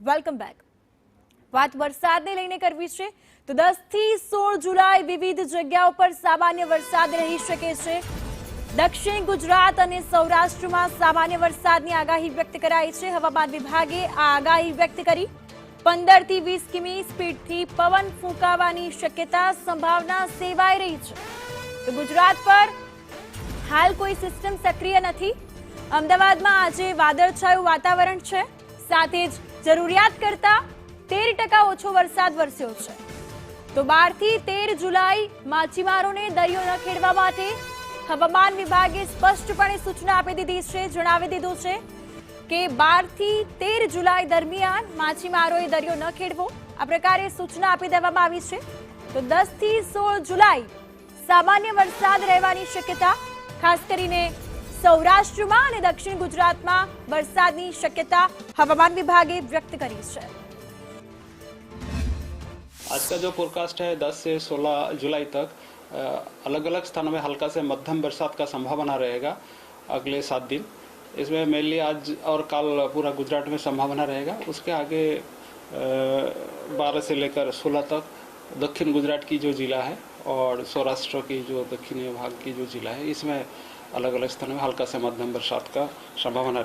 Welcome back. વાત વરસાદને લઈને કરવી છે તો 10 થી 16 જુલાઈ વિવિધ જગ્યાઓ પર સામાન્ય વરસાદ રહી શકે છે. દક્ષિણ ગુજરાત અને સૌરાષ્ટ્રમાં સામાન્ય વરસાદની આગાહી વ્યક્ત કરાઈ છે. હવામાન વિભાગે આ આગાહી વ્યક્ત કરી 15 થી 20 કિમી સ્પીડથી પવન ફૂંકાવાની શક્યતા સંભાવના સેવાઈ રહી છે. તો ગુજરાત પર હાલ કોઈ સિસ્ટમ સક્રિય નથી. અમદાવાદમાં આજે વાદળછાયું વાતાવરણ છે. સાથે જ જરૂરિયાત કરતા 13% ઓછો વરસાદ વરસ્યો છે. તો 12 થી 13 જુલાઈ માછીમારોને દરિયો ન ખેડવા માટે હવામાન વિભાગે સ્પષ્ટપણે સૂચના આપી દીધી છે. જણાવી દીધું છે કે 12 થી 13 જુલાઈ દરમિયાન માછીમારોએ દરિયો ન ખેડવો, આ પ્રકારે સૂચના આપી દેવામાં આવી છે. તો 10 થી 16 જુલાઈ સામાન્ય વરસાદ રહેવાની શક્યતા, ખાસ કરીને સૌરાષ્ટ્રમાં અને દક્ષિણ ગુજરાતમાં વરસાદની શક્યતા હવામાન વિભાગે વ્યક્ત કરી છે. आज का जो फोरकास्ट है 10 से 16 जुलाई तक अलग अलग स्थानों में हल्का से मध्यम बरसात का संभावना रहेगा अगले 7 दिन. इसमें मेनली आज और कल पूरा गुजरात में संभावना रहेगा. उसके आगे 12 से लेकर 16 तक दक्षिण गुजरात की जो जिला है और सौराष्ट्र की जो दक्षिणी भाग की जो जिला है इसमें अलग अलग स्थानों में हल्का से मध्यम बरसात का संभावना